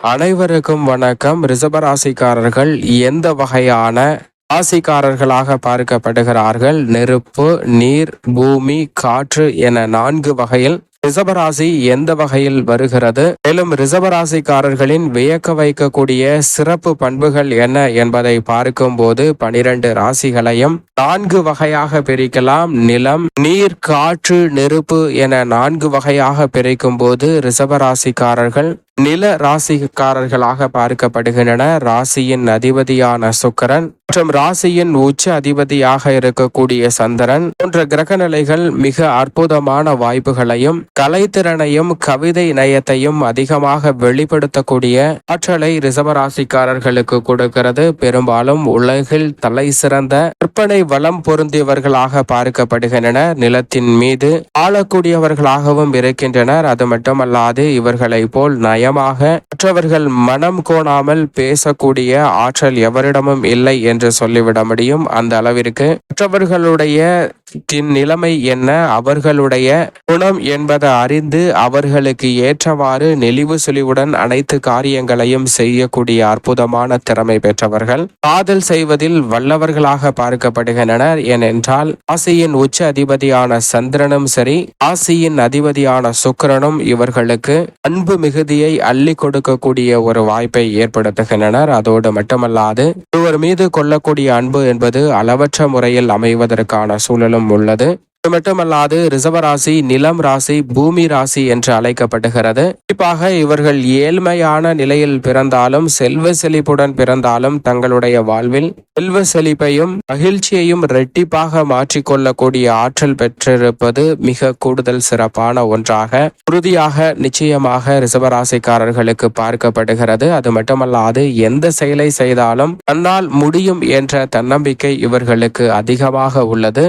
அனைவருக்கும் வணக்கம். ரிஷபராசிக்காரர்கள் எந்த வகையான ராசிக்காரர்களாக பார்க்கப்படுகிறார்கள்? நெருப்பு, நீர், பூமி, காற்று என 4 வகையில் ரிஷபராசி எந்த வகையில் வருகிறது? மேலும் ரிஷபராசிக்காரர்களின் வியக்க வைக்கக்கூடிய சிறப்பு பண்புகள் என்ன என்பதை பார்க்கும் போது 12 ராசிகளையும் 4 வகையாக பிரிக்கலாம். நிலம், நீர், காற்று, நெருப்பு என 4 வகையாக பிரிக்கும் போது ரிஷபராசிக்காரர்கள் நில ராசிக்காரர்களாக பார்க்கப்படுகின்றன. ராசியின் அதிபதியான சுக்கிரன் மற்றும் ராசியின் உச்ச அதிபதியாக இருக்கக்கூடிய சந்திரன் போன்ற கிரக நிலைகள் மிக அற்புதமான வாய்ப்புகளையும் கலைத்திறனையும் கவிதை நயத்தையும் அதிகமாக வெளிப்படுத்தக்கூடிய ஆற்றலை ரிஷபராசிக்காரர்களுக்கு கொடுக்கிறது. பெரும்பாலும் உலகில் தலை சிறந்த கற்பனை வளம் பொருந்தியவர்களாக பார்க்கப்படுகின்றனர். நிலத்தின் மீது ஆளக்கூடியவர்களாகவும் இருக்கின்றனர். அது மட்டுமல்லாது இவர்களை போல் மற்றவர்கள் மனம் கோணாமல் பேசக்கூடிய ஆற்றல் எவரிடமும் இல்லை என்று சொல்லிவிட முடியும். அந்த அளவிற்கு மற்றவர்களுடைய நிலைமை என்ன, அவர்களுடைய குணம் என்பதை அறிந்து அவர்களுக்கு ஏற்றவாறு நெளிவு சுழிவுடன் அனைத்து காரியங்களையும் செய்யக்கூடிய அற்புதமான திறமை பெற்றவர்கள். காதல் செய்வதில் வல்லவர்களாக பார்க்கப்படுகின்றனர். ஏனென்றால் ராசியின் உச்ச அதிபதியான சந்திரனும் சரி, ராசியின் அதிபதியான சுக்கிரனும் இவர்களுக்கு அன்பு மிகுதியை அள்ளி கொடுக்கக்கூடிய ஒரு வாய்ப்பை ஏற்படுத்துகின்றனர். அதோடு மட்டுமல்லாது ஒருவர் மீது கொள்ளக்கூடிய அன்பு என்பது அளவற்ற முறையில் அமைவதற்கான சூழலும் உள்ளது. இது மட்டுமல்லாது ரிஷபராசி நிலம் ராசி, பூமி ராசி என்று அழைக்கப்படுகிறது. குறிப்பாக இவர்கள் ஏழ்மையான நிலையில் பிறந்தாலும் செல்வ செழிப்புடன் பிறந்தாலும் தங்களுடைய வாழ்வில் செல்வ செழிப்பையும் மகிழ்ச்சியையும் இரட்டிப்பாக மாற்றிக்கொள்ளக்கூடிய ஆற்றல் பெற்றிருப்பது மிக கூடுதல் சிறப்பான ஒன்றாக உறுதியாக நிச்சயமாக ரிஷபராசிக்காரர்களுக்கு பார்க்கப்படுகிறது. அது மட்டுமல்லாது எந்த செயலை செய்தாலும் தன்னால் முடியும் என்ற தன்னம்பிக்கை இவர்களுக்கு அதிகமாக உள்ளது.